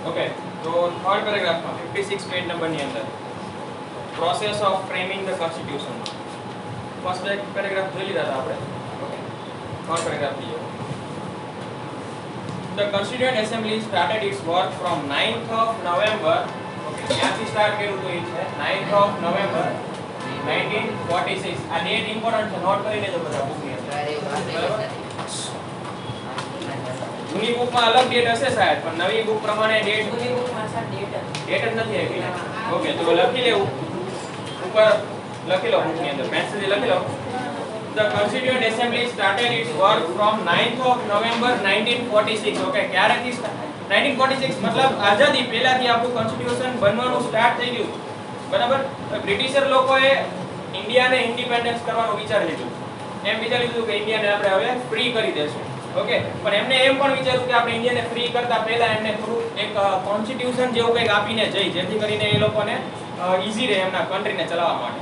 Okay तो third paragraph में 56 page number ની અંદર process of framing the constitution first paragraph જોઈ લીધા હતા આપણે ઓકે થર્ડ પેરાગ્રાફ લીધો The Constituent Assembly started its work from 9th of November okay ક્યાંથી સ્ટાર્ટ કર્યું તો એ છે 9th of November 1946 આ ડેટ ઇમ્પોર્ટન્ટ છે નોટ કરી લેજો બધા બુક ની અંદર જૂની બુકમાં અલગ ડેટ હશે સાહેબ પણ નવી બુક પ્રમાણે ડેટ જૂની બુકમાં સર ડેટ જ નથી આવી ઓકે તો લખી લેવું ઉપર લખી લો બુકની અંદર પેન્સિલથી લખી લો The Constituent Assembly started its work from 9th of November 1946 okay ક્યારેથી 1946 મતલબ આઝાદી પહેલાથી આપણું કોન્સ્ટિટ્યુશન બનવાનું સ્ટાર્ટ થઈ ગયું બરાબર બ્રિટિશર લોકોએ ઇન્ડિયાને ઇન્ડિપેન્ડન્સ કરવાનું વિચારી લીધું એમ વિચારી લીધું કે ઇન્ડિયાને આપણે હવે ફ્રી કરી દેશું ઓકે પણ એમને એમ પણ વિચાર્યું કે આપણે ઇન્ડિયાને ફ્રી કરતા પહેલા એમને થોડું એક કોન્સ્ટિટ્યુશન જેવું કંઈક આપીને જઈ જેથી કરીને એ લોકોને ઈઝી રહે એમના કન્ટ્રીને ચલાવવા માટે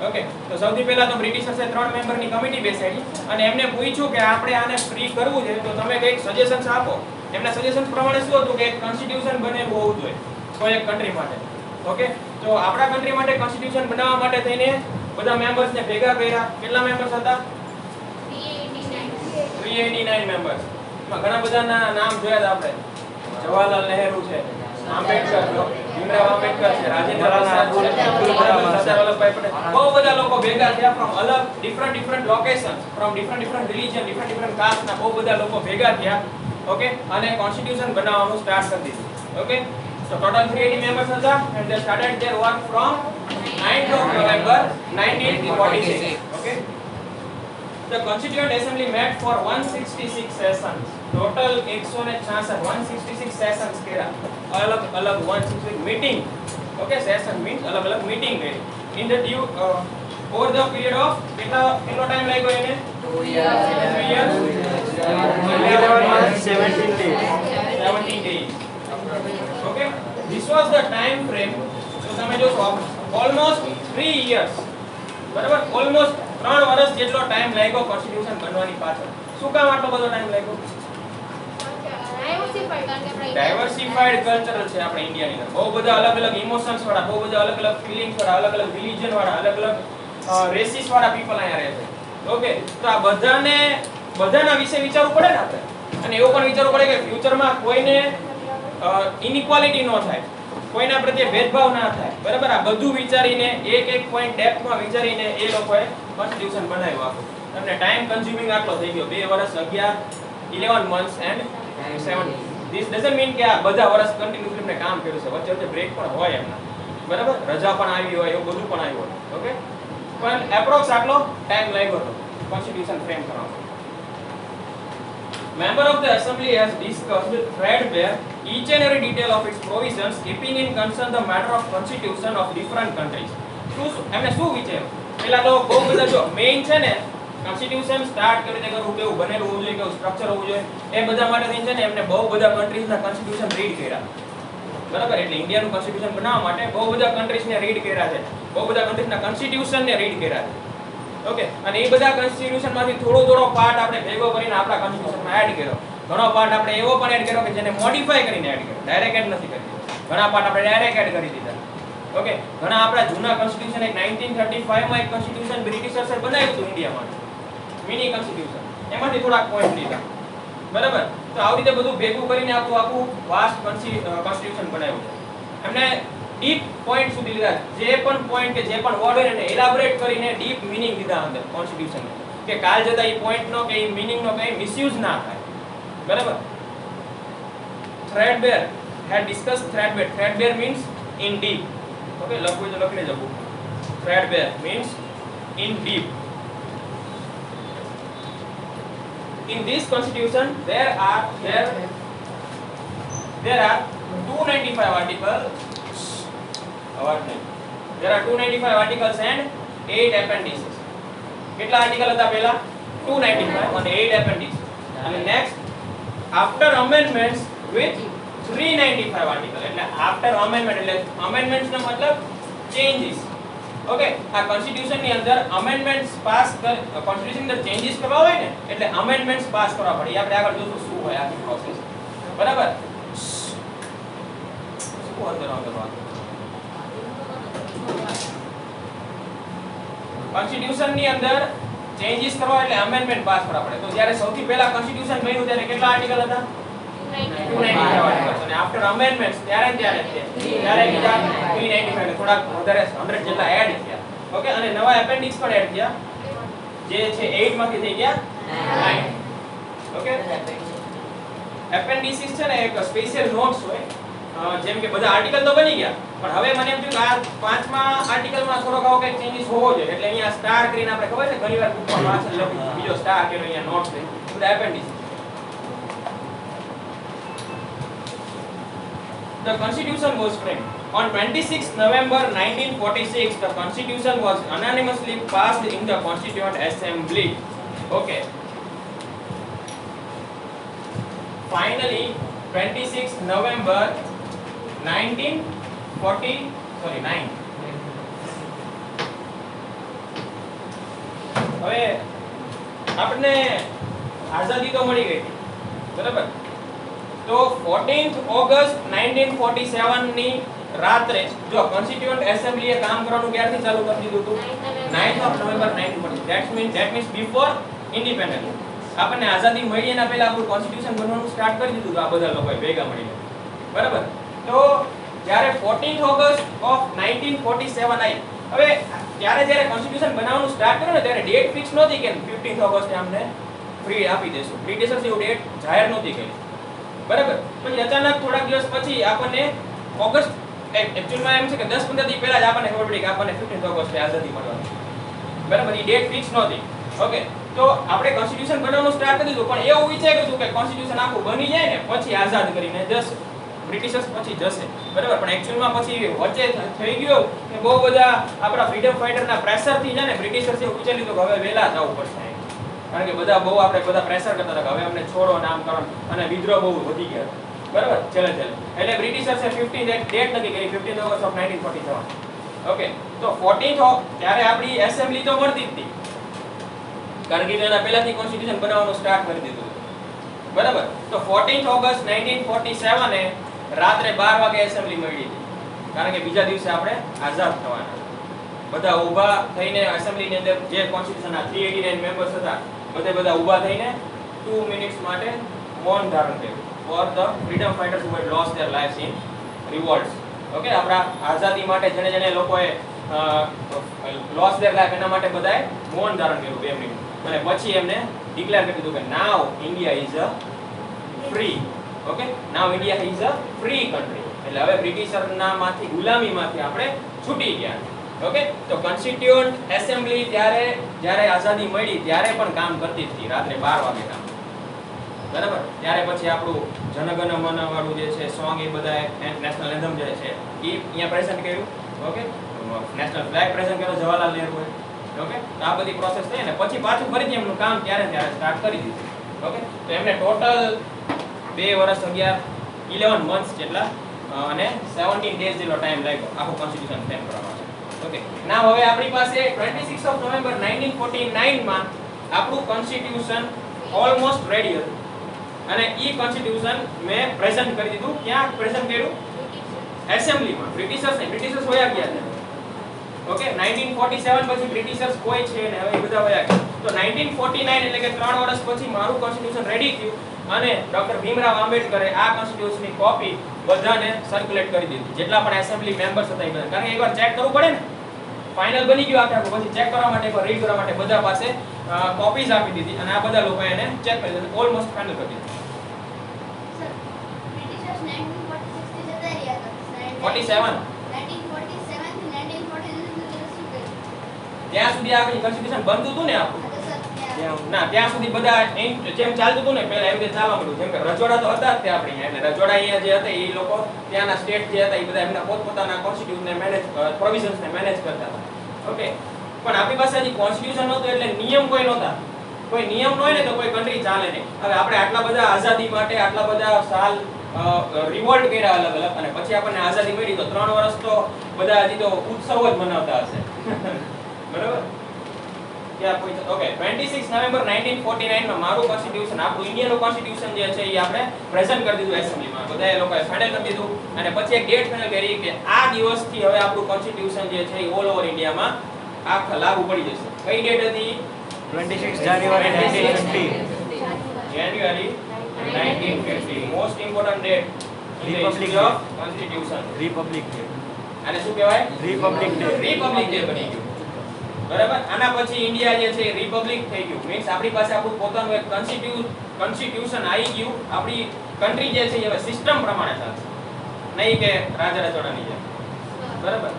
ઓકે તો સૌથી પહેલા તો બ્રિટિશર્સે 3 મેમ્બરની કમિટી બેસાડી અને એમને પૂછ્યું કે આપણે આને ફ્રી કરવું છે તો તમે કંઈક સજેશન્સ આપો એમના સજેશન્સ પ્રમાણે શું હતું કે એક કોન્સ્ટિટ્યુશન બનેલું હોવું જોઈએ કોઈ એક કન્ટ્રી માટે ઓકે તો આપણા કન્ટ્રી માટે કોન્સ્ટિટ્યુશન બનાવવા માટે થઈને બધા મેમ્બર્સને ભેગા કર્યા કેટલા મેમ્બર્સ હતા 389 મેમ્બર્સ માં ઘણા બધાના નામ જોયા હતા આપણે જવાહરલાલ નહેરુ છે આંબેડકર ભીમરાવ આંબેડકર છે રાજેન્દ્ર પ્રસાદ છે સરદાર વલ્લભભાઈ પટેલ બહુ બધા લોકો ભેગા થયા ફ્રોમ અલગ different locations from different religion different caste ના બહુ બધા લોકો ભેગા થયા ઓકે અને કોન્સ્ટિટ્યુશન બનાવવાનું સ્ટાર્ટ કરી દીધું ઓકે so total 380 members હતા and they started their work from 9th of November 1946 okay The Constituent Assembly met for 166 sessions. Total 166 sessions કર્યા. અલગ 166 meeting. Okay, session means અલગ meeting કરી. In the due over the period of કેટલો time લાગ્યો એને? 2 years. 3 years. 11 months 17 days. 17 days. Okay, this was the time frame. So તમે જોશો almost 3 years. બરાબર almost 3 વર્ષ જેટલો ટાઈમ લાગ્યો કોન્સ્ટિટ્યુશન બનવાની પાછળ શું કામ આટલો બધો ટાઈમ લાગ્યો ડાયવર્સિફાઈડ કલ્ચર છે આપણે ઇન્ડિયાની અંદર બહુ બધા અલગ ઇમોશન્સ વાળા બહુ બધા અલગ ફીલિંગ્સ વાળા અલગ રિલીજન વાળા અલગ રેસિસ વાળા પીપલ અહીંયા રહે છે ઓકે તો આ બધાના વિશે વિચારવું પડે ને આપણે અને એવું પણ વિચારવું પડે કે ફ્યુચરમાં કોઈને ઇનઇક્વાલિટી ન થાય કોઈના પ્રત્યે ભેદભાવ ના થાય બરાબર આ બધું વિચારીને એક પોઈન્ટ ડેપ્થમાં વિચારીને એ લોકોએ કોન્સ્ટિટ્યુશન બનાવ્યું આખું તમને ટાઈમ કન્ઝ્યુમિંગ આટલો થઈ ગયો 2 વર્ષ 11 months and 7 this doesn't mean કે આ બધા વર્ષ કન્ટિન્યુઅસલી એમને કામ કર્યું છે વચ્ચે બ્રેક પણ હોય એમના બરાબર રજા પણ આવી હોય એવું બધું પણ આવ્યું હોય ઓકે પણ એપ્રોક્સ આટલો ટાઈમ લાગ્યો હતો કોન્સ્ટિટ્યુશન ફ્રેમ કરવામાં Member of the Assembly has discussed threadbare each and every detail of its provisions, keeping in concern the matter of constitution of different countries. એમને શું વિચાર્યું પેલા તો બહુ બધા જો મેઇન છે ને કોન્સ્ટિટ્યુશન સ્ટાર્ટ કરી દે કેવું બનેલું હોવું જોઈએ કેવું સ્ટ્રક્ચર હોવું જોઈએ એ બધા માટે થઈને છે ને એમને બહુ બધા કન્ટ્રીઝના કોન્સ્ટિટ્યુશન રીડ કર્યા બરાબર એટલે ઇન્ડિયાનું કોન્સ્ટિટ્યુશન બનાવવા માટે બહુ બધા કન્ટ્રીઝને રીડ કર્યા છે બહુ બધા કન્ટ્રીઝના કોન્સ્ટિટ્યુશનને રીડ કર્યા છે ઓકે અને એ બધા કોન્સ્ટિટ્યુશનમાંથી થોડો પાર્ટ આપણે ભેગો કરીને આપણા કોન્સ્ટિટ્યુશનમાં એડ કર્યો ઘણો પાર્ટ આપણે એવો પણ એડ કર્યો કે જેને મોડિફાઈ કરીને એડ કર્યો ડાયરેક્ટ એડ નથી કરી ઘણા પાર્ટ આપણે ડાયરેક્ટ એડ કરી દીધા ઓકે ઘણા આપણા જૂના કોન્સ્ટિટ્યુશન એક 1935 માં એક કોન્સ્ટિટ્યુશન બ્રિટિશર્સે બનાવ્યું હતું ઇન્ડિયામાં મિની કોન્સ્ટિટ્યુશન એમાંથી થોડાક પોઈન્ટ લીધા બરાબર તો આવી રીતે બધું ભેગું કરીને આખું વાસ્ટ કોન્સ્ટિટ્યુશન બનાવ્યું છે એમને ડીપ પોઈન્ટ સુધી લીધા જે પણ પોઈન્ટ કે જે પણ વર્ડ હોય એને એલાબોરેટ કરીને ડીપ મીનિંગ લીધા અંદર કોન્સ્ટિટ્યુશન કે કાલ જતા એ પોઈન્ટ નો કે એ મીનિંગ નો કઈ મિસયુઝ ના થાય બરાબર threadbare had discussed threadbare means in deep okay લખવું તો લખી લેજો threadbare means in deep in this constitution there are 295 articles there are 295 articles and 8 appendices કેટલા આર્ટિકલ હતા પહેલા 295 અને 8 appendices અને next after amendments with 395 article એટલે after amendment એટલે amendments નો મતલબ changes ઓકે આ કોન્સ્ટિટ્યુશન ની અંદર amendments પાસ કોન્સ્ટિટ્યુશન ની અંદર ચેન્જીસ કરવા હોય ને એટલે amendments પાસ કરવા પડે આપણે આગળ જોશું શું હોય આખી પ્રોસેસ બરાબર further on the work. Constitution ની અંદર ચેન્જીસ કરવા એટલે અમેન્ડમેન્ટ પાસ કરવા પડે. તો જ્યારે સૌથી પહેલા કોન્સ્ટિટ્યુશન બન્યું ત્યારે કેટલા આર્ટિકલ હતા? 295 આર્ટિકલ્સ. અને આફ્ટર અમેન્ડમેન્ટ્સ ત્યારે બીજા 395 થોડાક વધારે 100 જેટલા એડ થયા. ઓકે, અને નવા એપેન્ડિક્સ પણ એડ થયા જે છે 8 માંથી થઈ ગયા 9. ઓકે, એપેન્ડિસિસ છે ને એક સ્પેશિયલ નોટ્સ હોય, જેમ કે બધા આર્ટિકલ તો બની ગયા પણ હવે મને એમ થયું કે આ પાંચમા આર્ટિકલમાં થોડોક આવો કંઈક ચેન્જીસ હોવો જોઈએ એટલે અહીંયા સ્ટાર કરીને આપણે ખબર છે ઘણીવાર બુકમાં પાછળ લખ્યું બીજો સ્ટાર કે અહીંયા નોટ્સ છે બધા એપેન્ડિસિસ. The Constitution was framed on 26 November 1946. The Constitution was unanimously passed in the Constituent Assembly. Okay. Finally, 26 November 1949. હવે આપણે આઝાદી તો મળી ગઈ બરાબર, તો 14th ઓગસ્ટ 1947 ની રાત્રે જો કોન્સ્ટિટ્યુઅન્ટ એસેમ્બલીએ કામ કરવાનું ક્યારથી ચાલુ કરી દીધું હતું? 9th of November 1940. that means before independence. આપણને આઝાદી મળી એના પહેલા આપણું કોન્સ્ટિટ્યુશન બનવાનું સ્ટાર્ટ કરી દીધું હતું આ બધા લોકોએ ભેગા મળીને બરાબર. તો જ્યારે 14th ઓગસ્ટ ઓફ 1947 આવી, હવે ત્યારે જ્યારે કોન્સ્ટિટ્યુશન બનાવવાનું સ્ટાર્ટ કર્યું ને ત્યારે ડેટ ફિક્સ નહોતી કે 15th ઓગસ્ટે અમને ફ્રી આપી દેશું. બ્રિટિશર્સ એવું ડેટ જાહેર નહોતી કરી બરાબર. પછી અચાનક થોડાક દિવસ પછી આપણને ઓગસ્ટ એક્ચ્યુઅલમાં એમ છે કે 10-15 દિવસ પહેલા જ આપણને ખબર પડી કે આપણને 15th ઓગસ્ટે આઝાદી મળવાની બરાબર. એ ડેટ ફિક્સ નહોતી. ઓકે, તો આપણે કોન્સ્ટિટ્યુશન બનાવવાનું સ્ટાર્ટ કરી દીધું પણ એવું વિચાર્યું હતું કે કોન્સ્ટિટ્યુશન આખું બની જાય ને પછી આઝાદ કરીને જશે બ્રિટિશર્સ પછી જશે બરાબર. પણ એક્ચ્યુઅલમાં પછી વચ્ચે થઈ ગયું કે બહુ બધા આપણા ફ્રીડમ ફાઇટરના પ્રેશરથી છે ને બ્રિટિશર્સે એવું વિચારી લીધું કે હવે વહેલા જવું પડશે કારણ કે બધા બહુ આપણે બધા પ્રેશર કરતા હતા કે હવે અમને છોડો નામકરણ અને વિદ્રોહ બહુ વધી ગયા બરાબર છેલ્લે એટલે બ્રિટિશર્સે 15th ડેટ નક્કી કરી 15th ઓગસ્ટ ઓફ 1947. ઓકે, તો 14th ત્યારે આપણી એસેમ્બલી તો મળતી જ હતી કારણ કે એના પહેલાથી કોન્સ્ટિટ્યુશન બનાવવાનું સ્ટાર્ટ કરી દીધું બરાબર. તો 14th ઓગસ્ટ 1947 એ રાત્રે 12 વાગે એસેમ્બલી મળી હતી કારણ કે બીજા દિવસે આપણે આઝાદ થવાના બધા ઊભા થઈને એસેમ્બલીની અંદર જે કોન્સ્ટિટ્યુશનના 389 મેમ્બર્સ હતા બધા ઊભા થઈને 2 મિનિટ્સ માટે મૌન ધારણ કર્યું for the freedom fighters who had lost their lives in revolts. Okay, આપણા આઝાદી માટે જેને લોકોએ લોસ્ટ ધેર લાઇફ એના માટે બધાએ મૌન ધારણ કર્યું 2 મિનિટ અને પછી એમને ડિક્લેર કરી દીધું કે now India is a free. Okay, now India is a free country એટલે હવે બ્રિટિશરના માંથી ગુલામીમાંથી આપણે છૂટી ગયા. ઓકે, તો કોન્સ્ટિટ્યુઅન્ટ એસેમ્બલી જ્યારે આઝાદી મળી ત્યારે પણ કામ કરતી હતી રાત્રે 12 વાગે કામ બરાબર. ત્યારે પછી આપણું જનગણ મન વાળું જે છે સોંગ એ બધા નેશનલ એન્થમ જે છે એ અહીંયા પ્રેઝન્ટ કર્યું. ઓકે, નેશનલ ફ્લેગ પ્રેઝન્ટ કર્યો જવાહરલાલ નહેરુએ. ઓકે, તો આ બધી પ્રોસેસ થઈ ને પછી પાછું ફરીથી એમનું કામ ત્યારે સ્ટાર્ટ કરી દીધું. ઓકે, તો એમને ટોટલ 2 વર્ષ 11 મંથ્સ જેટલા અને 17 ડેઝ જેટલો ટાઈમ લાગ્યો આખું કોન્સ્ટિટ્યુશન ફ્રેમ કરવા માટે. ઓકે, ના હવે આપણી પાસે 26 ઓફ નવેમ્બર 1949 માં આપણું કોન્સ્ટિટ્યુશન ઓલમોસ્ટ રેડી હતું અને ઈ કોન્સ્ટિટ્યુશન મેં પ્રેઝન્ટ કરી દીધું. ક્યાં પ્રેઝન્ટ કર્યું? એસેમ્બલીમાં. બ્રિટિશર્સ વયા ગયા છે. ઓકે, 1947 પછી બ્રિટિશર્સ કોઈ છે ને હવે બધા વયા ગયા. તો 1949 એટલે કે 3 વર્ષ પછી મારું કોન્સ્ટિટ્યુશન રેડી થયું અને ડોક્ટર ભીમરાવ આંબેડકરે આ કોન્સ્ટિટ્યુશનની કોપી બધાને સર્ક્યુલેટ કરી દીધી જેટલા પણ એસેમ્બલી મેમ્બર્સ હતા એ બધા. કારણ કે એકવાર ચેક કરવું પડે ને ફાઇનલ બની ગયું આખું પછી ચેક કરવા માટે એકવાર રીડ કરવા માટે બધા પાસે કોપીઝ આપી દીધી અને આ બધા લોકોએ એને ચેક કરી દીધું ઓલમોસ્ટ ફાઇનલ કરી દીધું. સર બ્રિટિશર્સ 1946 થી જતા રહ્યા હતા 47 1947 થી 1946 શું કર્યું? ત્યાં સુધી આપણી કોન્સ્ટિટ્યુશન બનતું હતું ને આપણું તો સર ત્યાં ના ત્યાં સુધી બધા જેમ ચાલતું હતું ને પહેલા એવી રીતે ચાલવા માંડ્યું. જેમ કે રજવાડા તો હતા જ તે આપણે અહીંયા એટલે રજવાડા અહીંયા જે હતા એ લોકો ત્યાંના સ્ટેટ જે હતા એ બધા એમના પોતપોતાના કોન્સ્ટિટ્યુશનને મેનેજ પ્રોવિઝન્સને મેનેજ કરતા હતા. ઓકે, પણ આપણી પાસે હજી કોન્સ્ટિટ્યુશન નહોતું એટલે નિયમ કોઈ નહોતા. કોઈ નિયમ ન હોય ને તો કોઈ કન્ટ્રી ચાલે નહીં. હવે આપણે આટલા બધા આઝાદી માટે આટલા બધા સાલ રિવોલ્ટ કર્યા અલગ અલગ અને પછી આપણને આઝાદી મળી તો 3 વર્ષ તો બધા હજી તો ઉત્સવ જ મનાવતા હશે બરાબર. ક્યાં કોઈ ઓકે 26 નવેમ્બર 1949 માં મારું કોન્સ્ટિટ્યુશન આપણું ઇન્ડિયાનું કોન્સ્ટિટ્યુશન જે છે એ આપણે પ્રેઝન્ટ કરી દીધું એસેમ્બલીમાં બધાએ લોકોએ ફાઇનલ કરી દીધું અને પછી એક ડેટ ફાઇનલ કરી કે આ દિવસથી હવે આપણું કોન્સ્ટિટ્યુશન જે છે એ ઓલ ઓવર ઇન્ડિયામાં આખા લાગુ પડી જશે. કઈ ડેટ હતી? 26 જાન્યુઆરી 1950. જાન્યુઆરી 1950 most important date Republic of constitution. Republic day. આને શું કહેવાય? Republic day. રિપબ્લિક ડે બની ગયું. બરાબર. આના પછી ઇન્ડિયા જે છે રિપબ્લિક થઈ ગયું. મીન્સ આપણી પાસે આપણું પોતાનું એક કોન્સ્ટિટ્યુશન આવી ગયું. આપણી કન્ટ્રી જે છે એ હવે સિસ્ટમ પ્રમાણે ચાલશે. નહીં કે રાજા રજવાડાની જેમ. બરાબર.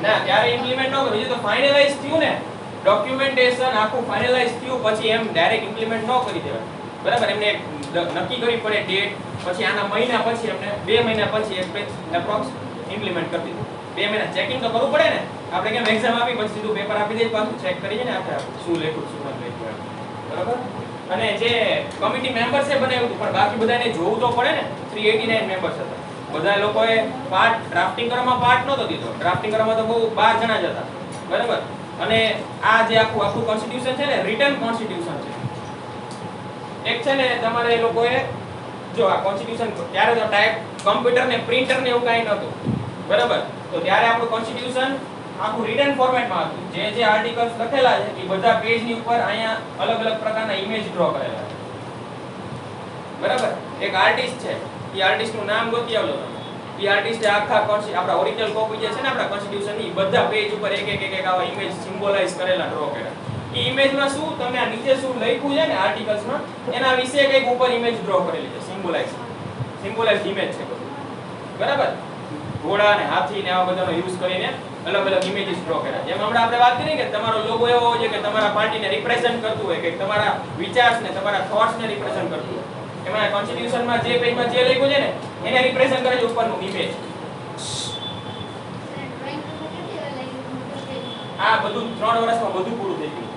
ના ત્યારે ઇમ્પ્લિમેન્ટ ન કર્યું. તો ફાઇનલાઇઝ થયું ને ડોક્યુમેન્ટેશન આખું ફાઇનલાઇઝ થયું પછી એમ ડાયરેક્ટ ઇમ્પ્લિમેન્ટ ન કરી દેવાય. બરાબર. એમને એક નક્કી કરવી પડે ડેટ. પછી આના મહિના પછી એમને 2 મહિના પછી એક એપ્રોક્સ ઇમ્પ્લિમેન્ટ કરી દીધું. 2 મહિના ચેકિંગ તો કરવું પડે ને. આપણે કેમ એક્ઝામ આપી પછી સીધું પેપર આપી દઈએ પાછું ચેક કરીએ ને આપણે શું લખ્યું શું ન લખ્યું. બરાબર. અને જે કમિટી મેમ્બર્સ એ બનાવ્યું હતું પણ બાકી બધાને જોવું તો પડે ને. 389 મેમ્બર્સ હતા. બધા લોકોએ પાર્ટ ડ્રાફ્ટિંગ કરવામાં પાર્ટ નહોતો દીધો. ડ્રાફ્ટિંગ કરવામાં તો બહુ 12 જણા જ હતા. બરાબર. અને આ જે આખું કોન્સ્ટિટ્યુશન છે ને રિટન કોન્સ્ટિટ્યુશન છે. એક છે ને તમારે એ લોકોએ જો આ કોન્સ્ટિટ્યુશન ત્યારે તો ટાઈપ કમ્પ્યુટર ને પ્રિન્ટર ને એવું કાંઈ નહોતું. બરાબર. તો ત્યારે આપણું કોન્સ્ટિટ્યુશન આખું રિટન ફોર્મેટમાં હતું. જે આર્ટિકલ્સ લખેલા છે એ બધા પેજની ઉપર અહીંયા અલગ અલગ પ્રકારના ઇમેજ ડ્રો કરેલા છે. બરાબર. એક આર્ટિસ્ટ છે. એ આર્ટિસ્ટનું નામ ગોતી આવજો તમે. એ આર્ટિસ્ટે આખા આપણા ઓરિજિનલ કોપી જે છે ને આપણા કોન્સ્ટિટ્યુશનની બધા પેજ ઉપર એક આવા ઇમેજ સિમ્બોલાઇઝ કરેલા ડ્રો કર્યા. એ ઇમેજમાં શું તમે આ નીચે શું લખ્યું છે ને આર્ટિકલ્સમાં એના વિશે કંઈક ઉપર ઇમેજ ડ્રો કરેલી છે. સિમ્બોલાઇઝ ઇમેજ છે બધું. બરાબર. ઘોડા અને હાથી ને આવા બધાનો યુઝ કરીને અલગ અલગ ઇમેજીસ ડ્રો કર્યા. જેમ હમણાં આપણે વાત કરી કે તમારો લોગો એવો હોય છે કે તમારા પાર્ટીને રિપ્રેઝન્ટ કરતું હોય કે તમારા વિચાર્સને તમારા થોટ્સને રિપ્રેઝન્ટ કરતું હોય. એમાં કોન્સ્ટિટ્યુશનમાં જે પેજમાં જે લખ્યું છે ને એને રિપ્રેઝન્ટ કરે છે ઉપરનું ઇમેજ. આ બધું 3 વર્ષમાં બધું પૂરું થઈ ગયું.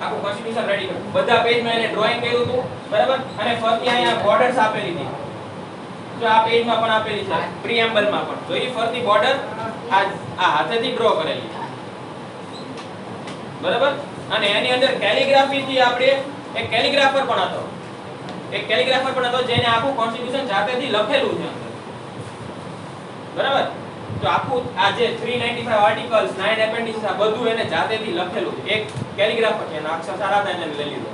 આખું કોન્સ્ટિટ્યુશન રેડી કર્યું. બધા પેજમાં એને ડ્રોઈંગ કર્યું હતું. બરાબર. અને ફરતી અહીંયા બોર્ડર્સ આપેલી હતી. તો આ પેજમાં પણ આપેલી છે. પ્રીએમ્બલમાં પણ. તો એ ફરતી બોર્ડર આ હાથેથી ડ્રો કરેલી છે. બરાબર. અને એની અંદર કેલિગ્રાફી થી આપણે એક કેલિગ્રાફર પણ હતો. જેને આખું કોન્સ્ટિટ્યુશન જાતેથી લખેલું છે અંદર. બરાબર. તો આખું આ જે 395 આર્ટિકલ્સ 9 એપેન્ડિસીસ આ બધું એને જાતેથી લખેલું છે. એક કેલિગ્રાફર છે. એના અક્ષર સારા હતા એને લઈ લીધો.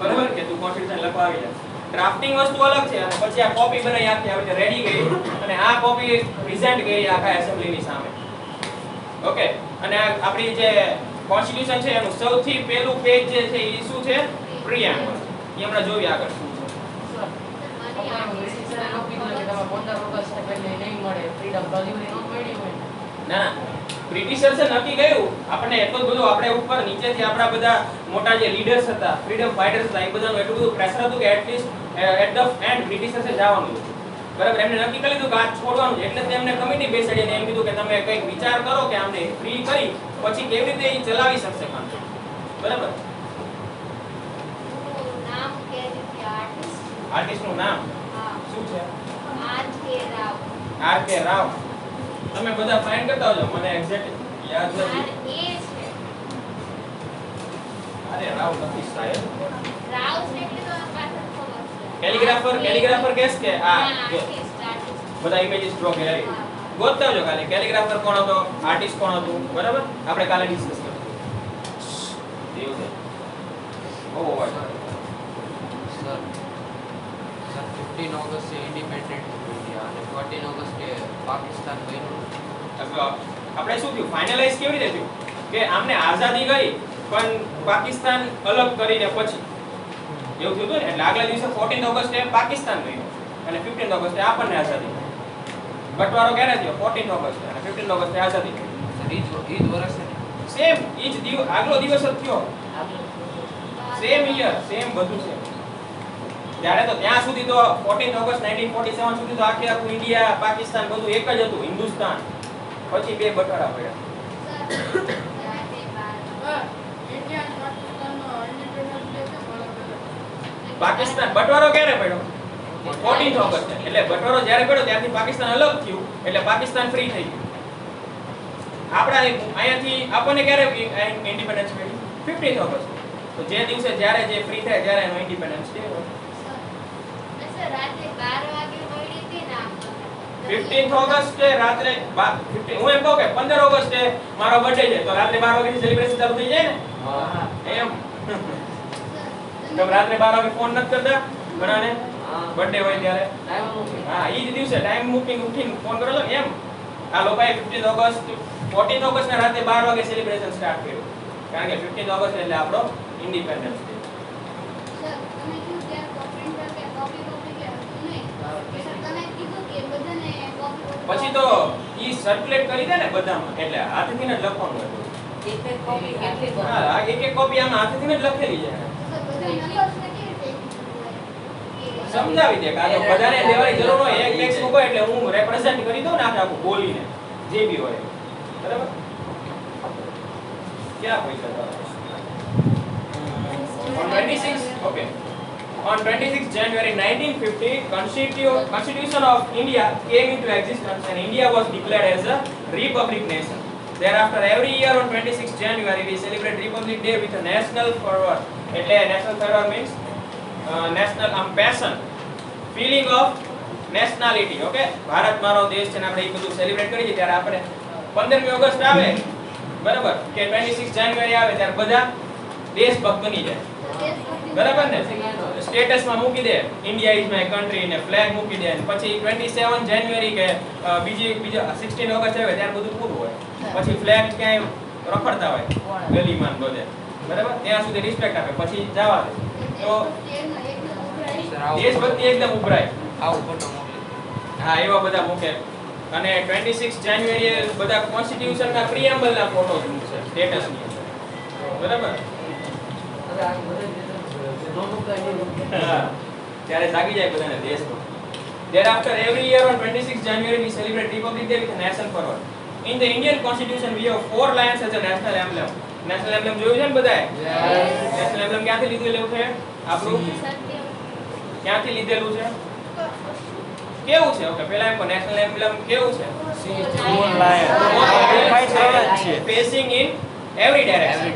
બરાબર કે તું કોન્સ્ટિટ્યુશન લખવા આવી જા. ડ્રાફ્ટિંગ વસ્તુ અલગ છે અને પછી આ કોપી બનાવી આખી આવી રીતે રેડી ગઈ અને આ કોપી પ્રેઝન્ટ કરી આખા એસેમ્બલીની સામે. ઓકે. અને આપણી જે કોન્સ્ટિટ્યુશન છે એનું સૌથી પહેલું પેજ જે છે એ શું છે? પ્રીએમ્બલ. એ હમણાં જોઈએ આગળ શું છે. ના બ્રિટિશર્સે નક્કી કર્યું આપણને એટલું બધું આપણે ઉપર નીચેથી આપણા બધા મોટા જે લીડર્સ હતા ફ્રીડમ ફાઇટર્સ હતા એ બધાનું એટલું બધું પ્રેશર હતું કે એટલીસ્ટ એટ ધ એન્ડ બ્રિટિશર્સે જવાનું હતું. બરાબર. એમને નક્કી કરી લીધું કે આ છોડવાનું છે. એટલે તેમને કમિટી બેસાડીને એમ કીધું કે તમે કંઈક વિચાર કરો કે આમને ફ્રી કરી પછી કેવી રીતે એ ચલાવી શકશે કામ. બરાબર. આર્ટિસ્ટનું નામ શું છે? R K Rao. તમે બધા ફાઇન્ડ કરતા હોજો. મને એક્ઝેક્ટ યાદ નથી. અરે રાવ નથી સાહેબ. કેલિગ્રાફર કેસ કે આ જો બધા ઇમેજીસ ડ્રો કરી ગોતતા હોજો કાલે. કેલિગ્રાફર કોણ હતો? આર્ટિસ્ટ કોણ હતું? બરાબર. આપણે કાલે ડિસ્કસ કરીશું. દેવ છે. ઓ અવાજ આવે. સર 15 ઓગસ્ટ ઇન્ડિપેન્ડન્ટ ઇન્ડિયા અને 14 ઓગસ્ટ પાકિસ્તાન બન્યું. આપણે શું થયું? ફાઇનલાઇઝ કેવી રીતે થયું કે આમને આઝાદી ગઈ પણ પાકિસ્તાન અલગ કરીને પછી એવું થયું હતું ને. એટલે આગલા દિવસે 14 ઓગસ્ટે પાકિસ્તાન ગયું અને 15 ઓગસ્ટે આપણને આઝાદી મળી. બટવારો ક્યારે થયો? 14 ઓગસ્ટે અને 15 ઓગસ્ટે આઝાદી મળી. ઈદ વર્ષે સેમ ઈ જ આગલો દિવસ જ થયો. સેમ યર સેમ બધું છે. ત્યારે તો ત્યાં સુધી તો 14 ઓગસ્ટ 1947 સુધી તો આખું ઇન્ડિયા પાકિસ્તાન બધું એક જ હતું. હિન્દુસ્તાન પછી 2 બટવારા પડ્યા. પાકિસ્તાન બટવારો ક્યારે પડ્યો? 14 ઓગસ્ટ. એટલે બટવારો જ્યારે પડ્યો ત્યારથી પાકિસ્તાન અલગ થયું એટલે પાકિસ્તાન ફ્રી થઈ ગયું. આપણા અહીંયાથી આપણને ક્યારે ઇન્ડિપેન્ડન્સ મળી? 15th August. તો જે દિવસે જ્યારે જે ફ્રી થાય ત્યારે એનો ઇન્ડિપેન્ડન્સ ડે હોય. સર રાત્રે 12 વાગે મળી હતી ને આમ 15th ઓગસ્ટે રાત્રે 15 હું એમ કહું કે 15 ઓગસ્ટે મારો બર્થડે છે તો રાત્રે 12 વાગે સેલિબ્રેશન ચાલુ થઈ જાય ને હા એમ. તો રાત્રે 12 વાગે ફોન નથી કરતા ઘણાને બર્થડે હોય ત્યારે? હા ઈ જ દિવસે ટાઈમ મૂકીને ઉઠીને ફોન કરેલો એમ. આ લોકોએ 15th ઓગસ્ટ 14th ઓગસ્ટ ના રાતે 12 વાગે સેલિબ્રેશન સ્ટાર્ટ કર્યું કારણ કે 15th ઓગસ્ટ એટલે આપણો ઇન્ડિપેન્ડન્સ ડે. સર તમે કીધું કે પ્રિન્ટર કે કોપી કે હતું નહીં કે સર તમે કીધું કે બધાને કોપી પછી તો ઈ સર્ક્યુલેટ કરી દે ને બધામાં એટલે હાથેથી જ લખવાનું હતું. એક એક કોપી કેટલી કોપી? હા એક એક કોપી આમાં હાથેથી જ લખેલી છે. સર બધા નંબર્સને કેવી રીતે સમજાવી દે કે આ તો બધાને લેવાની જરૂર હોય એક ટેક્સ મૂકો એટલે હું રેપ્રેઝન્ટ કરી દઉં ને આખું બોલીને જે બી હોય બરાબર. ક્યાં પૈસા તમારા? On 26 okay. On 26 January 1950, Constitution of India came into existence and India was declared as a republic nation. Thereafter, every year on 26 January we celebrate Republic Day with a national fervor. એટલે national fervor means national passion, feeling of nationality. Okay, Bharat મારો દેશ છે ને આપણે એ બધું celebrate કરીએ ત્યારે આપણે 15મી ઓગસ્ટ આવે બરાબર કે 26 જાન્યુઆરી આવે ત્યારે બધા દેશભક્ત બની જાય બરાબર ને. સ્ટેટસમાં મૂકી દે ઇન્ડિયા ઇઝ માય કન્ટ્રી ને ફ્લેગ મૂકી દે પછી 27 જાન્યુઆરી કે બીજા 16 ઓગસ્ટ આવે ત્યારે બધું પૂરું હોય પછી ફ્લેગ ક્યાંય રખડતા હોય ગલીમાં બધે બરાબર ત્યાં સુધી રિસ્પેક્ટ આપે પછી જવા દે તો દેશભક્તિ એકદમ ઉભરાય. આવું ફોટો મોકલી. હા એવા બધા મૂકે અને 26 જાન્યુઆરીએ બધા કોન્સ્ટિટ્યુશનના પ્રિએમ્બલના ફોટોસ મૂકશે સ્ટેટસની અંદર બરાબર. હા ત્યારે જાગી જાય બધાને દેશમાં. Thereafter, every year on 26 January we celebrate Republic Day with a national fervor. In the Indian Constitution we have 4 lions as a national emblem. National emblem જોયું છે ને બધાએ? National emblem ક્યાંથી લીધેલું છે આપણું? ક્યાંથી લીધેલું છે? કેવું છે? ઓકે પહેલા એમ નેશનલ એમ્બ્લેમ કેવું છે? Moon lion. Fight lion છે. Facing in every direction.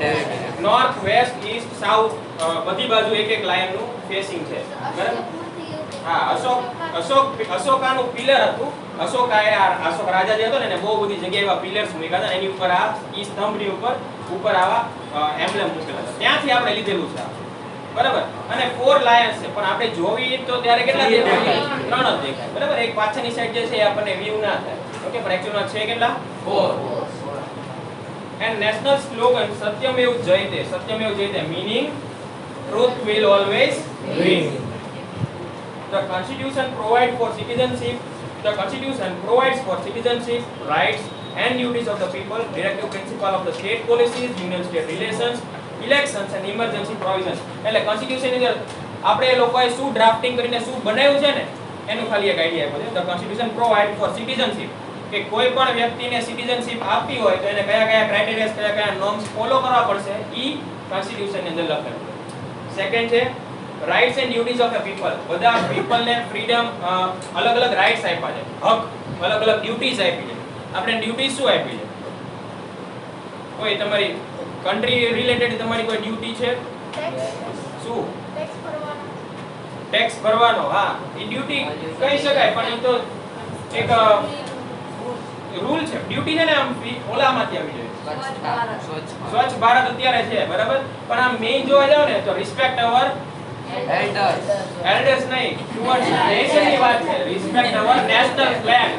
North, west, east, south બધી બાજુ એક એક લાયન નું ફેસિંગ છે બરાબર. હા અશોકાનું પિલર હતું. અશોક રાજા જે હતો ને એને બહુ બધી જગ્યાએ એવા પિલર્સ મૂક્યા હતા એની ઉપર આ ઈ સ્તંભની ઉપર આવા એમ્બ્લેમ મૂકેલા હતા ત્યાંથી આપણે લીધેલું છે બરાબર. અને 4 લાયન્સ છે પણ આપણે જોવી તો ત્યારે કેટલા દેખાય? 3 જ દેખાય બરાબર. એક પાછળની સાઈડ જે છે એ આપણને વ્યૂ ના થાય ઓકે પણ એક્ચ્યુઅલમાં છે કેટલા? 4. And national slogan Satyam Ev Jayate. Satyam Ev Jayate meaning truth will always win. The Constitution provides for citizenship. The Constitution provides for citizenship, rights and duties of the people, directive principle of the state policies, union-state relations, elections and emergency provisions. એટલે Constitution ની અંદર આપણે એ લોકોએ શું drafting કરીને શું બનાવ્યું છે ને એનું ખાલી એક આઈડિયા આપ્યો છે. The Constitution provides for citizenship કે કોઈ પણ વ્યક્તિને સિટીઝનશિપ આપવી હોય તો એને કયા કયા ક્રાઇટેરિયા કયા નોર્મ્સ ફોલો કરવા પડશે ઈ કોન્સ્ટિટ્યુશન ની અંદર લખેલું છે. સેકન્ડ છે rights and duties of the people. બધા પીપલને ફ્રીડમ અલગ અલગ રાઇટ્સ આપ્યા છે હક અલગ અલગ ડ્યુટીઝ આપી છે. આપણે ડ્યુટીઝ શું આપી છે? કોઈ તમારી કન્ટ્રી રિલેટેડ તમારી કોઈ ડ્યુટી છે? શું? ટેક્સ ભરવાનો. હા એ ડ્યુટી કહી શકાય પણ એ તો એક રૂલ છે. ડ્યુટી છે ને આમ ઓલામાંથી આવી જાય સ્વચ્છ ભારત અત્યારે છે બરાબર પણ આમ મેઇન જોવા જાવ ને તો રિસ્પેક્ટ અવર એલ્ડર્સ નહીં ટુવર્ડ્સ નેશન ની વાત છે. Respect our national flag.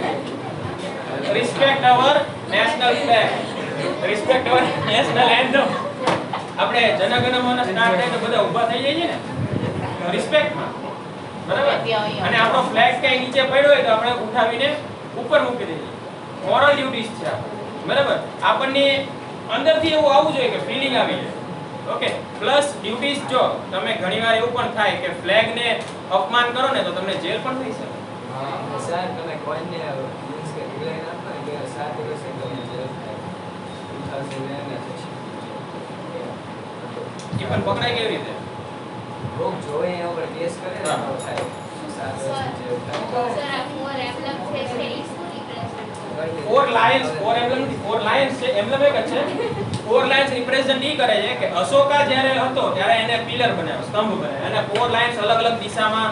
Respect our national flag. Respect our national anthem. આપણે જનગણ મન સ્ટાર્ટ થાય તો બધા ઊભા થઈ જાય છે ને રિસ્પેક્ટમાં બરાબર. અને આપણો ફ્લેગ કઈ નીચે પડ્યો હોય તો આપણે ઉઠાવીને ઉપર મૂકી દઈએ. મોરલ ડ્યુટીઝ છે બરાબર. આપણને અંદરથી એવું આવવું જોઈએ કે ફીલિંગ આવી જાય ઓકે. પ્લસ ડ્યુટીઝ જો તમે ઘણીવાર એવું પણ થાય કે ફ્લેગ ને અપમાન કરો ને તો તમને જેલ પણ થઈ શકે. સર તમે કોઈને મીન્સ કે રિલાઈન આપો ને કે 7 દિવસ તમને જેલ થાય 2011 ને એ પણ પકડાય કેવી રીતે? લોક જોવે એના ઉપર કેસ કરે ને તો થાય 7 વર્ષ જેલ થાય. 4 લાયન્સ 4 એમ્બ્લેમ નથી 4 લાયન્સ લાઇન્સ છે એમનો એક જ છે. 4 લાઇન્સ રિપ્રેઝન્ટ ઈ કરે છે કે અશોકા જ્યારે હતો ત્યારે એને પિલર બનાવ્યો, સ્તંભ બનાવ્યો અને 4 લાઇન્સ અલગ અલગ દિશામાં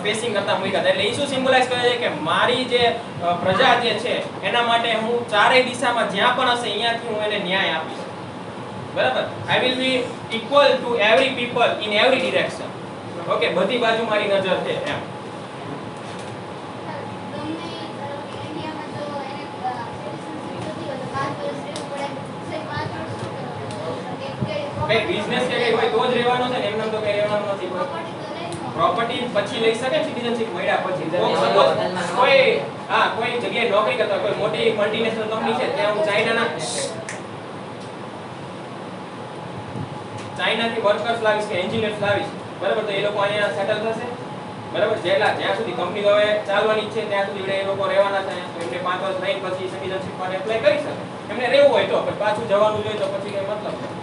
ફેસિંગ કરતા મૂક્યા હતા. એટલે ઈ શું સિમ્બોલાઇઝ કરે છે કે મારી જે પ્રજા જે છે એના માટે હું ચારેય દિશામાં જ્યાં પણ હશે અહીંયાથી હું એને ન્યાય આપીશ. બરાબર? I will be equal to every people in every direction. Okay, બધી બાજુ મારી નજર છે એમ. ગમે ઇન્ડિયામાં તો એને સિટીઝનશિપ નથી હોતો, 5 વર્ષ રહેવું પડે. સે 5 વર્ષ શું કરવાનું? કઈ બિઝનેસ કે કઈ હોય તો જ રહેવાનો છે ને, એમને તો કઈ રહેવાનું નથી. પ્રોપર્ટી પછી લઈ શકે સિટીઝનશિપ મળ્યા પછી. કોઈ કોઈ જગ્યાએ નોકરી કરતા કોઈ મોટી મલ્ટીનેશનલ કંપની છે ત્યાં હું ચાઇનાથી વર્કર્સ લાવીશ કે એન્જિનિયર્સ લાવીશ, બરાબર? તો એ લોકો અહીંયા સેટલ થશે, બરાબર? જ્યાં સુધી કંપની હવે ચાલવાની છે ત્યાં સુધી એ લોકો રહેવાના છે. તો એમને 5 વર્ષ રહીને પછી સિટીઝનશિપ માટે એપ્લાય કરી શકે. એમને રહેવું હોય તો, પણ પાછું જવાનું જોઈએ તો પછી કઈ મતલબ નથી.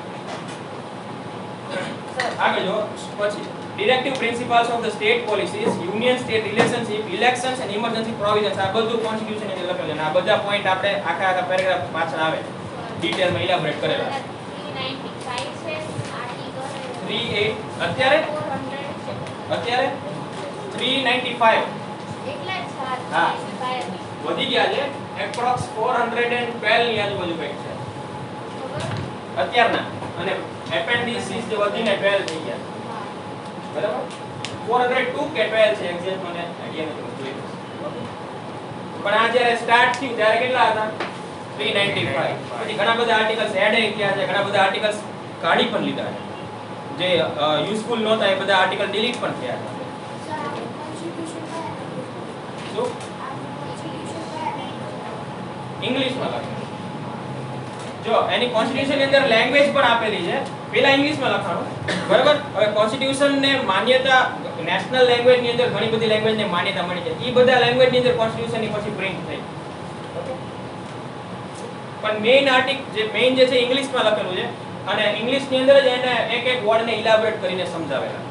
આગળ જો પછી directive principles of the state policies, union state relationship, elections and emergency provisions. આ બધું કોન્સ્ટિટ્યુશન ની લખેલું છે અને આ બધા પોઈન્ટ આપણે આખા પેરેગ્રાફ પાછળ આવે ડિટેલમાં ઇલાબોરેટ કરેલા છે. 395 છે આર્ટિકલ 38 અત્યારે 395 એટલા જ હા. 395 વધી ગયા છે, એપ્રોક્સ 412 ની આજુબાજુ કંઈક છે અત્યારના, અને એપેન્ડિસિસ જે વધીને 12 થઈ ગયા, બરાબર? 402 કે 12 છે એક્ઝેક્ટ મને આઈડિયા નથી જોઈ. પણ આ જ્યારે સ્ટાર્ટ થયું ત્યારે કેટલા હતા? 395. પછી ઘણા બધા આર્ટિકલ્સ એડ થયા છે, ઘણા બધા આર્ટિકલ્સ કાઢી પણ લીધા છે, જે યુઝફુલ નહોતા એ બધા આર્ટિકલ ડિલીટ પણ થયા છે. શું ઇંગ્લિશમાં લખેલું? જો એની કોન્સ્ટિટ્યુશન ની અંદર લેંગ્વેજ પણ આપેલી છે. પહેલા ઇંગ્લિશમાં લખાણું, બરાબર? હવે કોન્સ્ટિટ્યુશન ને માન્યતા નેશનલ લેંગ્વેજ ની અંદર ઘણી બધી લેંગ્વેજ ને માન્યતા મળી છે. ઈ બધા લેંગ્વેજ ની અંદર કોન્સ્ટિટ્યુશન ની પછી પ્રિન્ટ થઈ. ઓકે, પણ મેઇન જે છે ઇંગ્લિશમાં લખેલું છે અને ઇંગ્લિશ ની અંદર જ એને એક એક વર્ડ ને ઇલાબોરેટ કરીને સમજાવેલા.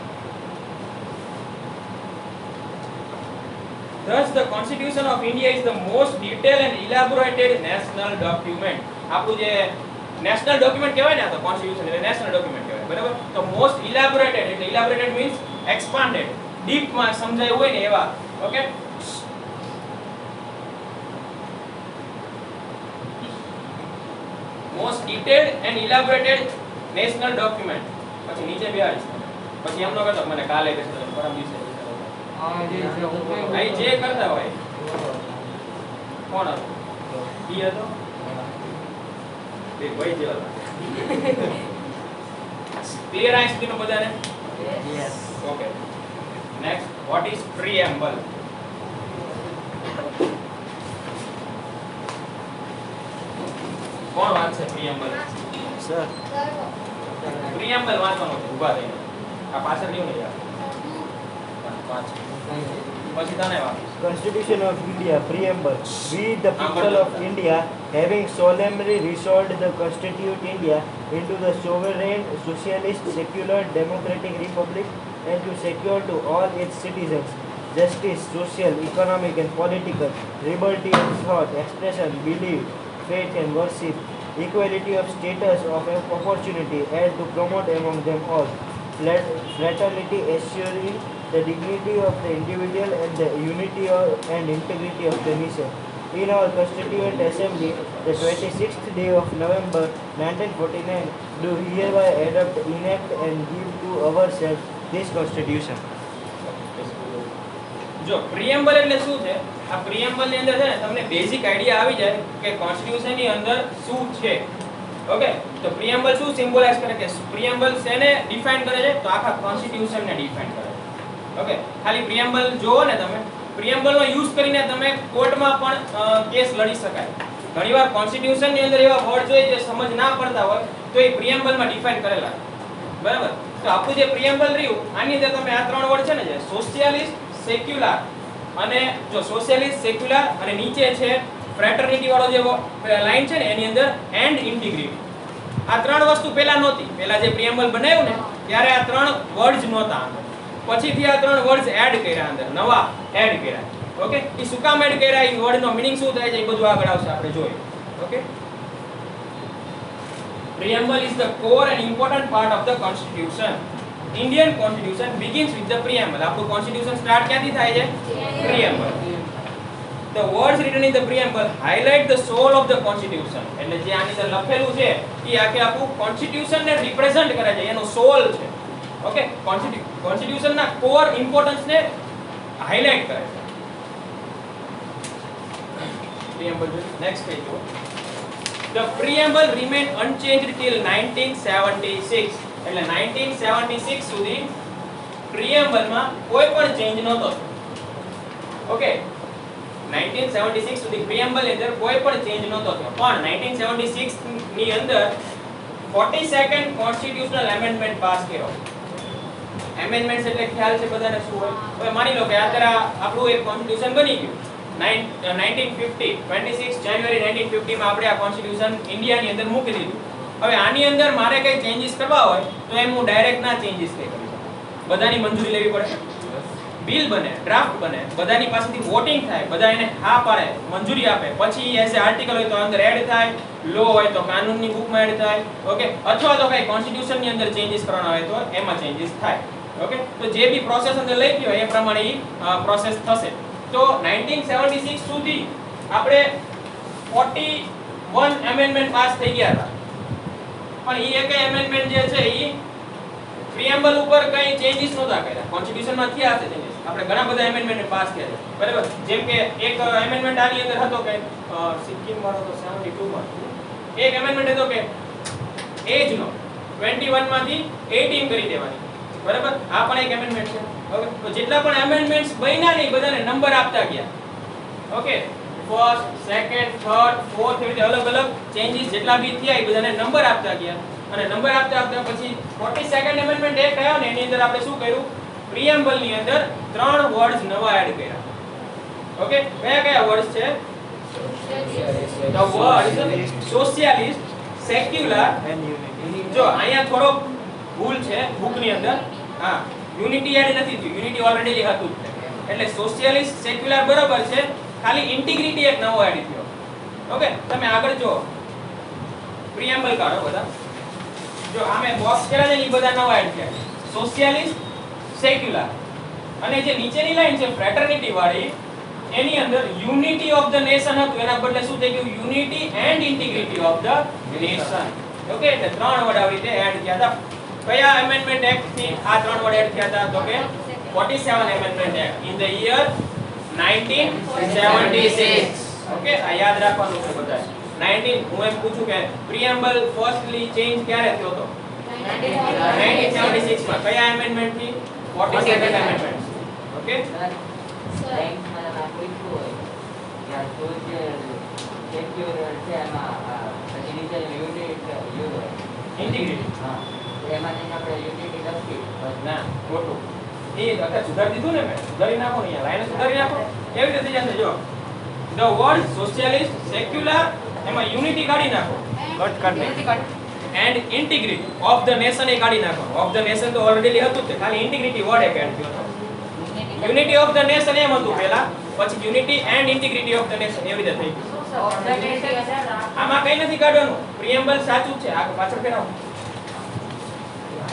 Thus, the Constitution of India is the most detailed and elaborated national document. આપણું જે નેશનલ ડોક્યુમેન્ટ કહેવાય ને, આ તો કોન્સ્ટિટ્યુશન એટલે નેશનલ ડોક્યુમેન્ટ કહેવાય, બરાબર? તો મોસ્ટ ઇલાબોરેટેડ એટલે ઇલાબોરેટેડ મીન્સ એક્સપાન્ડેડ, ડીપમાં સમજાયું હોય ને એવા. Okay, most detailed and elaborated national document. પછી નીચે બેહાડીશ, પછી એમ ન કરતો મને કાલે કહેશે પરમ દિવસે ભાઈ જે કરતા હોય. કોણ હતો? ઈ હતો એક ભાઈ જેવા. ક્લિયર આ સ્ક્રીન બધાને? Yes. Okay, next, what is preamble? કોણ વાંચશે પ્રીએમ્બલ? Sir. પ્રીએમ્બલ વાંચવાનું છે ઊભા થઈને. આ પાછળ નહીં યાર, વાંચ પછી તને વાંચ. Constitution of India, Preamble. We, the people of India, having solemnly resolved to constitute India into the sovereign, socialist, secular, democratic republic, and to secure to all its citizens justice, social, economic, and political, liberty of thought, expression, belief, faith, and worship, equality of status, of opportunity, and to promote among them all fraternity, assuring the dignity of the individual and the unity and integrity of the nation. In our Constituent Assembly, the 26th day of November 1949, do hereby adopt, enact, and give to ourselves this Constitution. જો પ્રીએમ્બલ એટલે શું છે? આ પ્રીએમ્બલ ની અંદર છે ને તમને બેઝિક આઈડિયા આવી જાય કે કોન્સ્ટિટ્યુશન ની અંદર શું છે. ઓકે, તો પ્રીએમ્બલ શું સિમ્બોલાઇઝ કરે કે પ્રીએમ્બલ શેને ડિફાઇન કરે છે? તો આખા કોન્સ્ટિટ્યુશન ને ડિફાઇન કરે છે. ઓકે, ખાલી પ્રીએમ્બલ જોવો ને તમે, પ્રીએમ્બલ નો યુઝ કરીને તમે કોર્ટમાં પણ કેસ લડી શકાય. ઘણીવાર કોન્સ્ટિટ્યુશન ની અંદર એવા વર્ડ જોઈએ જે સમજ ના પડતા હોય તો એ પ્રીએમ્બલ માં ડિફાઇન કરેલા, બરાબર? તો આપણું જે પ્રીએમ્બલ રહ્યું આની અંદર તમે આ ત્રણ વર્ડ છે ને, જે સોશિયાલિસ્ટ, સેક્યુલર અને જો સોશિયાલિસ્ટ, સેક્યુલર અને નીચે છે ફ્રેટર્નિટી વાળો જે લાઈન છે ને એની અંદર એન્ડ ઇન્ટિગ્રિટી. આ ત્રણ વસ્તુ પહેલા નહોતી. પહેલા જે પ્રીએમ્બલ બનાવ્યું ને ત્યારે આ ત્રણ વર્ડ્સ નહોતા. પછીથી આ ત્રણ વર્ડ્સ એડ કર્યા, અંદર નવા એડ કર્યા. ઓકે, એ શું કામ એડ કર્યા, એ વર્ડનો મીનિંગ શું થાય છે એ બધું આગળ આવશે આપણે જોઈએ. Okay, Preamble is the core and important part of the constitution. Indian constitution begins with the preamble. આપણું constitution start ક્યાંથી થાય છે? Preamble. The words written in the preamble highlight the soul of the constitution. એટલે જે આની અંદર લખેલું છે એ આખે આખું constitution ને represent કરે છે, એનો soul છે. ઓકે, constitution ના core importance ને highlight કરે છે. Preamble, next page. The preamble remained unchanged till 1976. એટલે 1976 સુધી preamble માં કોઈ પણ ચેન્જ નહોતો. ઓકે, 1976 સુધી preamble ની અંદર કોઈ પણ ચેન્જ નહોતો થયો. પણ 1976 ની અંદર 42nd constitutional amendment પાસ કર્યો. amendments એટલે ખ્યાલ છે બધાને શું હોય? હવે માની લો કે અત્યારે આપણું એક constitution બની ગયું 1950 26 જાન્યુઆરી 1950 માં આપણે આ કોન્સ્ટિટ્યુશન ઇન્ડિયાની અંદર મૂકી દીધું. હવે આની અંદર મારે કઈ ચેન્જીસ કરવા હોય તો એમ હું ડાયરેક્ટ ના ચેન્જીસ કરી શકું. બધાની મંજૂરી લેવી પડે. બિલ બને, ડ્રાફ્ટ બને, બધાની પાસેથી વોટિંગ થાય, બધા એને હા પાડે, મંજૂરી આપે, પછી એઝ એ આર્ટિકલ હોય તો અંદર એડ થાય, લો હોય તો કાનૂનની બુકમાં એડ થાય. ઓકે, અથવા તો કઈ કોન્સ્ટિટ્યુશનની અંદર ચેન્જીસ કરવાના હોય તો એમાં ચેન્જીસ થાય. ઓકે, તો જે બી પ્રોસેસ અંદર લઈ ગયો એ પ્રમાણે પ્રોસેસ થશે. તો 1976 સુધી આપણે 41 એમેન્ડમેન્ટ પાસ થઈ ગયા હતા. પણ એ એક એમેન્ડમેન્ટ જે છે એ પ્રિએમ્બલ ઉપર કઈ ચેન્જીસ નહોતા કર્યા. કોન્સ્ટિટ્યુશન માં થયા હતા ચેન્જીસ. આપણે ઘણા બધા એમેન્ડમેન્ટ પાસ કર્યા છે, બરાબર. જેમ કે એક એમેન્ડમેન્ટ આની અંદર હતો કે સિક્કિમ વાળો તો 72 માં એક એમેન્ડમેન્ટ હતો કે એજ નો 21 માંથી 18 કરી દેવાની, બરાબર. આ પણ એક એમેન્ડમેન્ટ છે. ઓકે, તો જેટલા પણ એમેન્ડમેન્ટ્સ બન્યા ને બધાને નંબર આપતા ગયા. Okay, first, second, third, fourth એવી રીતે અલગ અલગ ચેન્જીસ જેટલા બી થયા એ બધાને નંબર આપતા ગયા. અને નંબર આપતા પછી 42nd એમેન્ડમેન્ટ એક આવ્યો ને એની અંદર આપણે શું કર્યું? પ્રિએમ્બલ ની અંદર 3 વર્ડ્સ નવા એડ કર્યા. ઓકે, કયા કયા વર્ડ્સ છે? The words socialist, secular and unity. જો અહીંયા થોડો ભૂલ છે બુક ની અંદર. હા, યુનિટી એડ નથી થયું. યુનિટી ઓલરેડી હતું જ. એટલે સોશિયલિસ્ટ, સેક્યુલર બરાબર છે, ખાલી ઇન્ટિગ્રિટી એક નવો એડ થયો. ઓકે, તમે આગળ જો પ્રિએમ્બલ કાઢો બધા. જો આમે બોક્સ કર્યા છે ને એ બધા નવા એડ થયા. સોશિયલિસ્ટ, સેક્યુલર, અને જે નીચેની લાઈન છે ફ્રેટર્નિટી વાળી એની અંદર યુનિટી ઓફ ધ નેશન હતું, એના બદલે શું થઈ ગયું? Unity and integrity of the nation. Okay, એટલે 3 વર્ડ આવી રીતે એડ થયા હતા. કયા એમેન્ડમેન્ટ એક્ટ થી આ 3 વર્ડ એડ થયા હતા? તો કે 47 amendment act in the year 1976. Okay, આ યાદ રાખવાનું છે બધાએ. 19 હું એમ પૂછું કે પ્રિએમ્બલ ફર્સ્ટલી ચેન્જ ક્યારે થયો હતો? 1976 માં. કયા એમેન્ડમેન્ટ થી? 42nd amendment. Okay, integrity. ના, ખોટું. એ અત્યારે સુધારી દીધું ને મેં. સુધારી નાખો ને, અહીંયા લાઈન સુધારી નાખો. કેવી રીતે થઈ જશે? જો ધ વર્ડ સોશિયલિસ્ટ, સેક્યુલર, એમાં યુનિટી કાઢી નાખો. કટ કરને. And integrity of the nation એ કાઢી નાખો. ઓફ ધ નેશન તો ઓલરેડી હતું જ, ખાલી ઇન્ટિગ્રિટી વર્ડ એક એડ થયો હતો. યુનિટી ઓફ ધ નેશન એમ હતું પહેલા, પછી unity and integrity of the nation એવી રીતે થઈ ગયું. આમાં કઈ નથી કાઢવાનું. પ્રિએમ્બલ સાચું છે. આ પાછળ ફેરવો.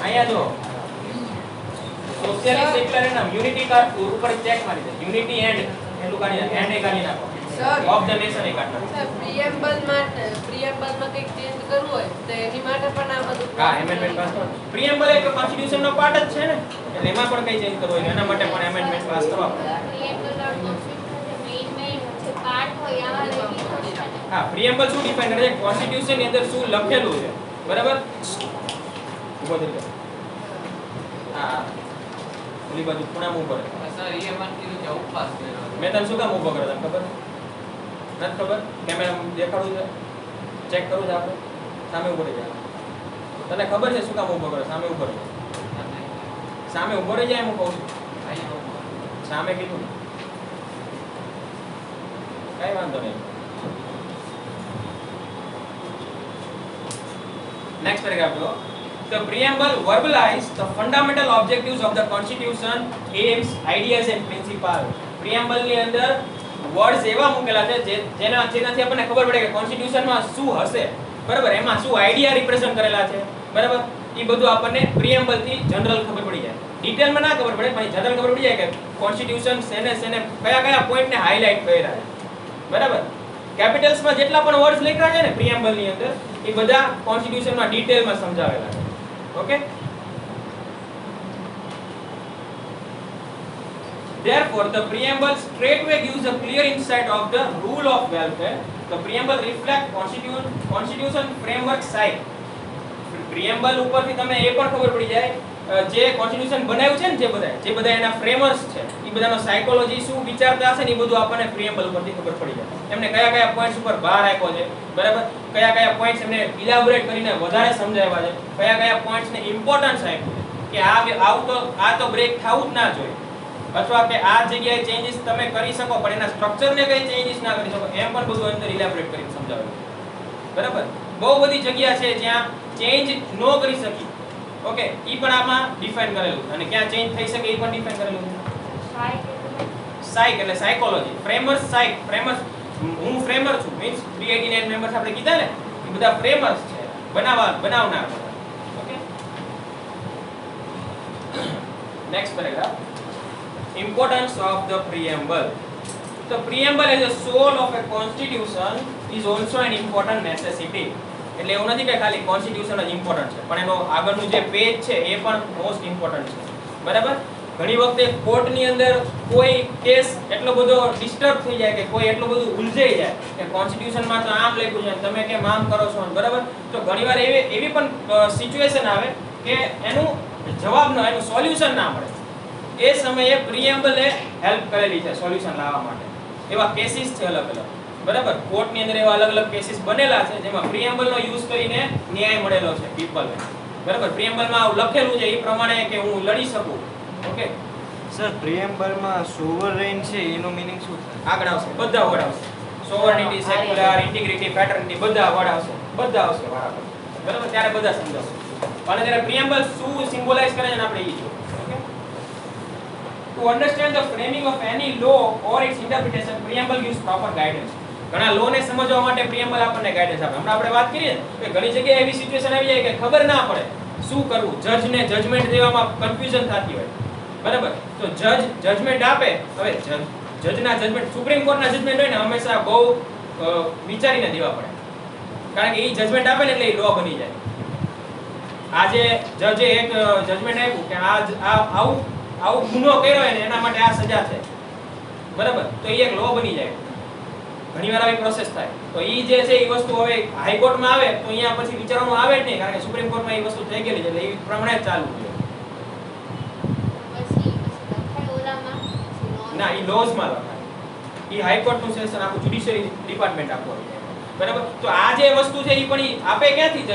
અહીંયા જો સોશિયલિસ્ટ, સેક્યુલર એના યુનિટી કાર્ડ ઉપર ચેક મારી દે. યુનિટી એન્ડ એટલું કાઢી નાખો. એન્ડ એ કાઢી નાખો. ઓફ ધ નેશન એ કાઢી નાખો. પ્રિએમ્બલમાં કંઈક ચેન્જ કરવું હોય તો એની માટે પણ આ બધું હા, એમેન્ડમેન્ટ પાસ કરો. પ્રિએમ્બલ એક કોન્સ્ટિટ્યુશન નો પાર્ટ જ છે ને, એટલે એમાં પણ કઈ ચેન્જ કરવો હોય એના માટે પણ એમેન્ડમેન્ટ પાસ કરવા પડે. હા, પ્રિએમ્બલ શું ડિફાઇન કરે છે? કોન્સ્ટિટ્યુશન ની અંદર શું લખેલું છે, બરાબર? ઉભો થઈ જાઓ. હા, ઓલી બાજુ ખૂણામાં ઉભો રહે. સર એ મને કીધું કે ઉપવાસ કર્યો. મેં તને શું કામ ઉભો કર્યો? તને ખબર નથી? ખબર? કેમેરા દેખાડું છે, ચેક કરું છે આપણે. સામે ઉભો રહી જાય. તને ખબર છે શું કામ ઉભો કર્યો? સામે ઉભો રહી. સામે ઉભો રહી જાય એમ કહું છું. સામે કીધું ને. કઈ વાંધો નહીં. Next paragraph જો. The preamble verbalizes the fundamental objectives of the constitution, aims, ideas and principles. Preamble ની અંદર વર્ડ્સ એવા મૂકેલા છે જેનાથી આપણને ખબર પડે કે કોન્સ્ટિટ્યુશન માં શું હશે. બરાબર, એમાં શું આઈડિયા રિપ્રેઝન્ટ કરેલા છે, બરાબર, એ બધું આપણને પ્રિએમ્બલ થી જનરલ ખબર પડી જાય. ડિટેલમાં ના ખબર પડે પણ જનરલ ખબર પડી જાય કે કોન્સ્ટિટ્યુશન સેને કયા પોઈન્ટને હાઇલાઇટ કર્યા છે, બરાબર. કેપિટલ્સમાં જેટલા પણ વર્ડ્સ લખ્યા છે ને પ્રિએમ્બલ ની અંદર એ બધા કોન્સ્ટિટ્યુશનમાં ડિટેલમાં સમજાવેલા છે. Okay. Therefore, the preamble straightway gives a clear insight of the rule of welfare. The preamble reflects constitution framework side. Preamble ઉપરથી તમને એ પણ ખબર પડી જાય જે કોન્સ્ટિટ્યુશન બનાવ્યું છે ને જે બધા એના ફ્રેમર્સ છે એ બધાનો સાયકોલોજી શું વિચારતા હશે ને એ બધું આપણને પ્રિએમ્બલ ઉપરથી ખબર પડી જાય. એમને કયા પોઈન્ટ્સ ઉપર ભાર આપ્યો છે, બરાબર, કયા પોઈન્ટ્સ એમને ઇલાબોરેટ કરીને વધારે સમજાવ્યા છે, કયા પોઈન્ટ્સને ઇમ્પોર્ટન્સ આપ્યું છે કે આ તો બ્રેક થવું જ ના જોઈએ, અથવા કે આ જગ્યાએ ચેન્જીસ તમે કરી શકો પણ એના સ્ટ્રક્ચરને કઈ ચેન્જીસ ના કરી શકો, એમ પણ બધું અંદર ઇલાબોરેટ કરીને સમજાવેલું છે, બરાબર. બહુ બધી જગ્યા છે જ્યાં ચેન્જ નો કરી શકી, ઓકે, ઈ પણ આમાં ડિફાઇન કરેલું છે અને ક્યાં ચેન્જ થઈ શકે ઈ પણ ડિફાઇન કરેલું છે. સાઇક એટલે સાયકોલોજી, ફ્રેમર્સ સાઇક, ફ્રેમર્સ, હું ફ્રેમર છું મીન્સ 389 મેમ્બર્સ આપણે કીધા ને એ બધા ફ્રેમર્સ છે, બનાવનાર બધા. Okay. Next paragraph. Importance of the preamble. The preamble as a soul of a constitution is also an important necessity. એટલે એવું નથી કે ખાલી કોન્સ્ટિટ્યુશન જ ઇમ્પોર્ટન્ટ છે પણ એનો આગળનું જે પેજ છે એ પણ મોસ્ટ ઇમ્પોર્ટન્ટ છે, બરાબર. ઘણી વખતે કોર્ટની અંદર કોઈ કેસ એટલો બધો ડિસ્ટર્બ થઈ જાય કે કોઈ એટલું બધું ઉલઝાઈ જાય કે કોન્સ્ટિટ્યુશનમાં તો આમ લખ્યું છે તમે કેમ આમ કરો છો, બરાબર. તો ઘણીવાર એવી પણ સિચ્યુએશન આવે કે એનું સોલ્યુશન ના મળે. એ સમયે પ્રિએમ્બલે હેલ્પ કરેલી છે સોલ્યુશન લાવવા માટે. એવા કેસીસ છે અલગ અલગ, બરાબર. કોર્ટની અંદર એવા અલગ અલગ કેસીસ બનેલા છે જેમાં પ્રિએમ્બલનો યુઝ કરીને ન્યાય મળેલો છે પીપલને, બરાબર. પ્રિએમ્બલમાં લખેલું છે એ પ્રમાણે કે હું લડી શકું. ઓકે સર, પ્રિએમ્બલમાં સોવરેન છે એનો મીનિંગ શું થાય? આગળ આવશે, બધા વર્ડ આવશે. સોવર્નિટી, સેક્યુલર, ઇન્ટિગ્રિટી, પેટર્નિટી બધા વર્ડ આવશે બરાબર, બરાબર. ત્યારે બધા સમજાવશે અને ત્યારે પ્રિએમ્બલ શું સિમ્બોલાઇઝ કરે છે આપણે એ જોઈશું. To understand the framing of any law or its interpretation, preamble gives proper guidance. ઘણા લો ને સમજવા માટે પ્રિએમ્બલ આપણને ગાઈડન્સ આપે. હમણાં આપણે વાત કરીએ કે ઘણી જગ્યાએ એવી સિચ્યુએશન આવી જાય કે ખબર ના પડે શું કરવું, જજને જજમેન્ટ દેવામાં કન્ફ્યુઝન થતી હોય, બરાબર. તો જજમેન્ટ આપે, હવે જજના જજમેન્ટ, સુપ્રીમ કોર્ટના જજમેન્ટ હોય ને હંમેશા બહુ વિચારીને દેવા પડે, કારણ કે એ જજમેન્ટ આપે ને એટલે એ લો બની જાય. આજે જજે એક જજમેન્ટ આપ્યું કે આવું ગુનો કર્યો હોય ને એના માટે આ સજા છે, બરાબર, તો એ એક લો બની જાય. ઘણીવાર આવી પ્રોસેસ થાય. તો ઈ જે છે એ વસ્તુ હવે હાઈકોર્ટમાં આવે તો અહીંયા પછી વિચારવાનું આવે જ નહીં, કારણ કે સુપ્રીમ કોર્ટમાં એ વસ્તુ થઈ ગયેલી છે એટલે એ પ્રમાણે જ ચાલુ છે. ના, ઈ લોઝમાં લખાય. ઈ હાઈકોર્ટનું સેશન આખું જ્યુડિશિયરી ડિપાર્ટમેન્ટ આપવું, બરાબર. તો આ જે વસ્તુ છે ઈ પણ ઈ આપે ક્યાંથી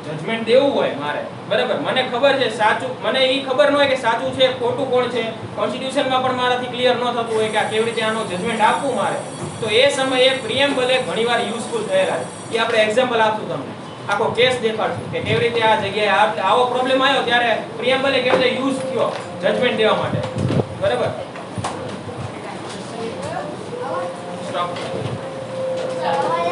જજમેન્ટ દેવું હોય મારે, બરાબર. મને ખબર છે સાચું, મને ઈ ખબર ન હોય કે સાચું છે ખોટું કોણ છે, કોન્સ્ટિટ્યુશનમાં પણ મારાથી ક્લિયર ન થતું હોય કે આ કેવી રીતે આનો જજમેન્ટ આપવું મારે, તો એ સમયે પ્રિએમ્બલ ઘણીવાર યુઝફુલ થયેલા છે. એ આપણે એક્ઝામ્પલ આપશું તમને, આખો કેસ દેખાડશું કે કેવી રીતે આ જગ્યાએ આવો પ્રોબ્લેમ આવ્યો ત્યારે પ્રિએમ્બલે કેવી રીતે યુઝ થયો જજમેન્ટ દેવા માટે, બરાબર.